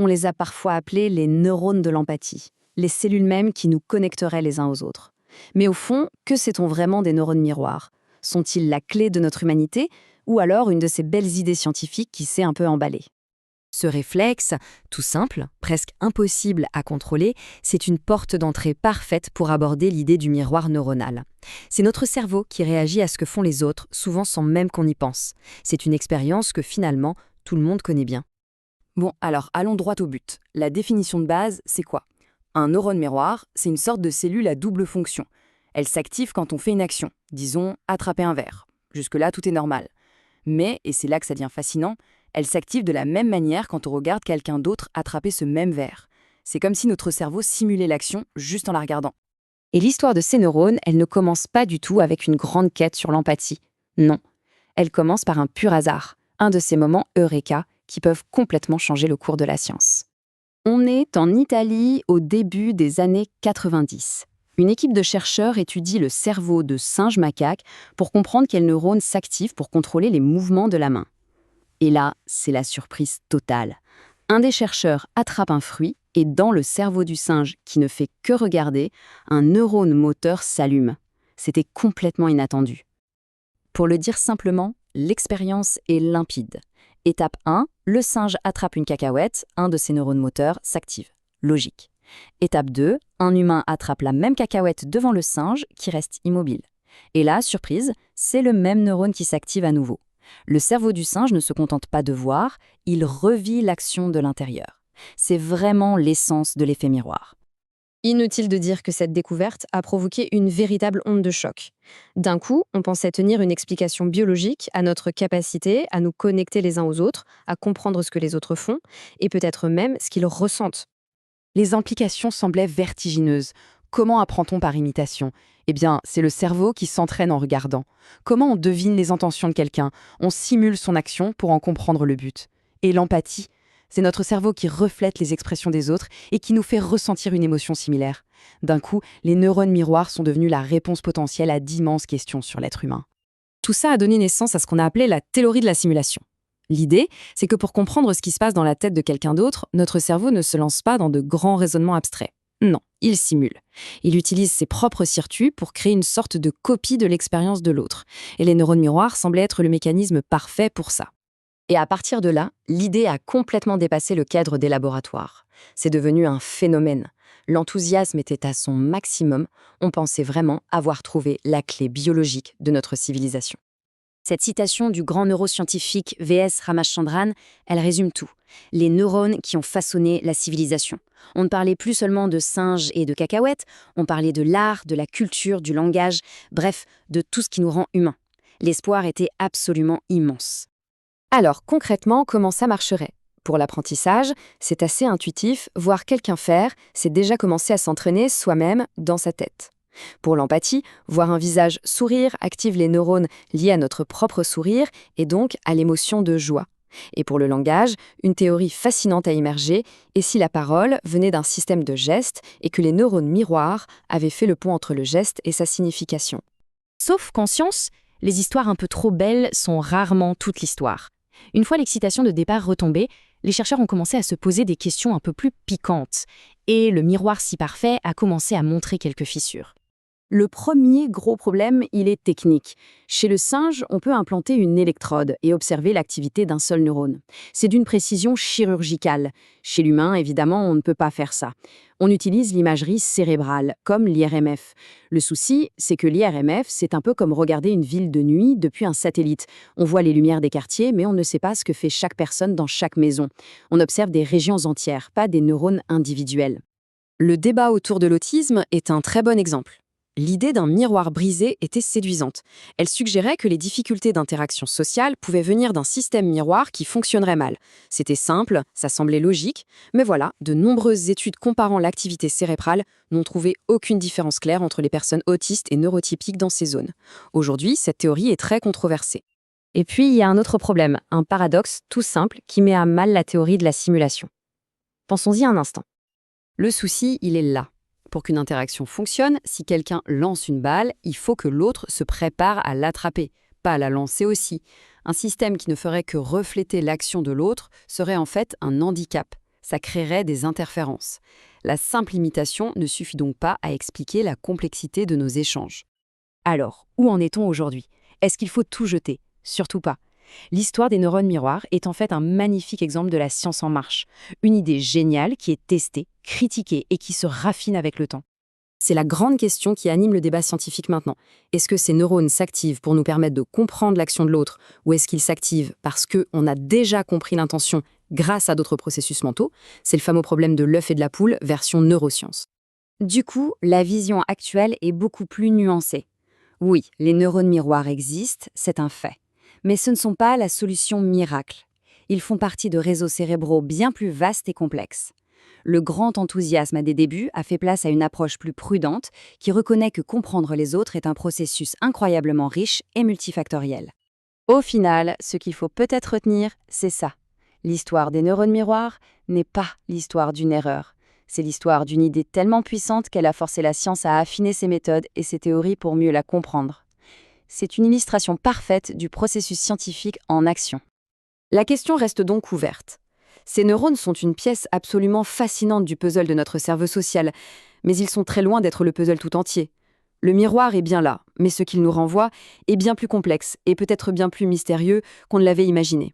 On les a parfois appelés les neurones de l'empathie, les cellules mêmes qui nous connecteraient les uns aux autres. Mais au fond, que sait-on vraiment des neurones miroirs? Sont-ils la clé de notre humanité ou alors une de ces belles idées scientifiques qui s'est un peu emballée? Ce réflexe, tout simple, presque impossible à contrôler, c'est une porte d'entrée parfaite pour aborder l'idée du miroir neuronal. C'est notre cerveau qui réagit à ce que font les autres, souvent sans même qu'on y pense. C'est une expérience que finalement, tout le monde connaît bien. Bon, alors allons droit au but. La définition de base, c'est quoi? Un neurone miroir, c'est une sorte de cellule à double fonction. Elle s'active quand on fait une action, disons attraper un verre. Jusque-là, tout est normal. Mais, et c'est là que ça devient fascinant, elle s'active de la même manière quand on regarde quelqu'un d'autre attraper ce même verre. C'est comme si notre cerveau simulait l'action juste en la regardant. Et l'histoire de ces neurones, elle ne commence pas du tout avec une grande quête sur l'empathie. Non, elle commence par un pur hasard, un de ces moments eureka qui peuvent complètement changer le cours de la science. On est en Italie au début des années 90. Une équipe de chercheurs étudie le cerveau de singes macaques pour comprendre quels neurones s'activent pour contrôler les mouvements de la main. Et là, c'est la surprise totale. Un des chercheurs attrape un fruit et dans le cerveau du singe qui ne fait que regarder, un neurone moteur s'allume. C'était complètement inattendu. Pour le dire simplement, l'expérience est limpide. Étape 1, le singe attrape une cacahuète, un de ses neurones moteurs s'active. Logique. Étape 2, un humain attrape la même cacahuète devant le singe qui reste immobile. Et là, surprise, c'est le même neurone qui s'active à nouveau. Le cerveau du singe ne se contente pas de voir, il revit l'action de l'intérieur. C'est vraiment l'essence de l'effet miroir. Inutile de dire que cette découverte a provoqué une véritable onde de choc. D'un coup, on pensait tenir une explication biologique à notre capacité à nous connecter les uns aux autres, à comprendre ce que les autres font, et peut-être même ce qu'ils ressentent. Les implications semblaient vertigineuses. Comment apprend-on par imitation? Eh bien, c'est le cerveau qui s'entraîne en regardant. Comment on devine les intentions de quelqu'un? On simule son action pour en comprendre le but. Et l'empathie, c'est notre cerveau qui reflète les expressions des autres et qui nous fait ressentir une émotion similaire. D'un coup, les neurones miroirs sont devenus la réponse potentielle à d'immenses questions sur l'être humain. Tout ça a donné naissance à ce qu'on a appelé la théorie de la simulation. L'idée, c'est que pour comprendre ce qui se passe dans la tête de quelqu'un d'autre, notre cerveau ne se lance pas dans de grands raisonnements abstraits. Non, il simule. Il utilise ses propres circuits pour créer une sorte de copie de l'expérience de l'autre. Et les neurones miroirs semblaient être le mécanisme parfait pour ça. Et à partir de là, l'idée a complètement dépassé le cadre des laboratoires. C'est devenu un phénomène. L'enthousiasme était à son maximum. On pensait vraiment avoir trouvé la clé biologique de notre civilisation. Cette citation du grand neuroscientifique V.S. Ramachandran, elle résume tout. Les neurones qui ont façonné la civilisation. On ne parlait plus seulement de singes et de cacahuètes, on parlait de l'art, de la culture, du langage, bref, de tout ce qui nous rend humains. L'espoir était absolument immense. Alors, concrètement, comment ça marcherait? Pour l'apprentissage, c'est assez intuitif, voir quelqu'un faire, c'est déjà commencer à s'entraîner soi-même dans sa tête. Pour l'empathie, voir un visage sourire active les neurones liés à notre propre sourire et donc à l'émotion de joie. Et pour le langage, une théorie fascinante a émergé, et si la parole venait d'un système de gestes et que les neurones miroirs avaient fait le pont entre le geste et sa signification. Sauf qu'en science, les histoires un peu trop belles sont rarement toute l'histoire. Une fois l'excitation de départ retombée, les chercheurs ont commencé à se poser des questions un peu plus piquantes, et le miroir si parfait a commencé à montrer quelques fissures. Le premier gros problème, il est technique. Chez le singe, on peut implanter une électrode et observer l'activité d'un seul neurone. C'est d'une précision chirurgicale. Chez l'humain, évidemment, on ne peut pas faire ça. On utilise l'imagerie cérébrale, comme l'IRMF. Le souci, c'est que l'IRMF, c'est un peu comme regarder une ville de nuit depuis un satellite. On voit les lumières des quartiers, mais on ne sait pas ce que fait chaque personne dans chaque maison. On observe des régions entières, pas des neurones individuels. Le débat autour de l'autisme est un très bon exemple. L'idée d'un miroir brisé était séduisante. Elle suggérait que les difficultés d'interaction sociale pouvaient venir d'un système miroir qui fonctionnerait mal. C'était simple, ça semblait logique, mais voilà, de nombreuses études comparant l'activité cérébrale n'ont trouvé aucune différence claire entre les personnes autistes et neurotypiques dans ces zones. Aujourd'hui, cette théorie est très controversée. Et puis, il y a un autre problème, un paradoxe tout simple qui met à mal la théorie de la simulation. Pensons-y un instant. Le souci, il est là. Pour qu'une interaction fonctionne, si quelqu'un lance une balle, il faut que l'autre se prépare à l'attraper, pas à la lancer aussi. Un système qui ne ferait que refléter l'action de l'autre serait en fait un handicap. Ça créerait des interférences. La simple imitation ne suffit donc pas à expliquer la complexité de nos échanges. Alors, où en est-on aujourd'hui? Est-ce qu'il faut tout jeter? Surtout pas. L'histoire des neurones miroirs est en fait un magnifique exemple de la science en marche. Une idée géniale qui est testée, critiquée et qui se raffine avec le temps. C'est la grande question qui anime le débat scientifique maintenant. Est-ce que ces neurones s'activent pour nous permettre de comprendre l'action de l'autre, ou est-ce qu'ils s'activent parce qu'on a déjà compris l'intention grâce à d'autres processus mentaux? C'est le fameux problème de l'œuf et de la poule, version neurosciences. Du coup, la vision actuelle est beaucoup plus nuancée. Oui, les neurones miroirs existent, c'est un fait. Mais ce ne sont pas la solution miracle. Ils font partie de réseaux cérébraux bien plus vastes et complexes. Le grand enthousiasme à des débuts a fait place à une approche plus prudente qui reconnaît que comprendre les autres est un processus incroyablement riche et multifactoriel. Au final, ce qu'il faut peut-être retenir, c'est ça. L'histoire des neurones miroirs n'est pas l'histoire d'une erreur. C'est l'histoire d'une idée tellement puissante qu'elle a forcé la science à affiner ses méthodes et ses théories pour mieux la comprendre. C'est une illustration parfaite du processus scientifique en action. La question reste donc ouverte. Ces neurones sont une pièce absolument fascinante du puzzle de notre cerveau social, mais ils sont très loin d'être le puzzle tout entier. Le miroir est bien là, mais ce qu'il nous renvoie est bien plus complexe et peut-être bien plus mystérieux qu'on ne l'avait imaginé.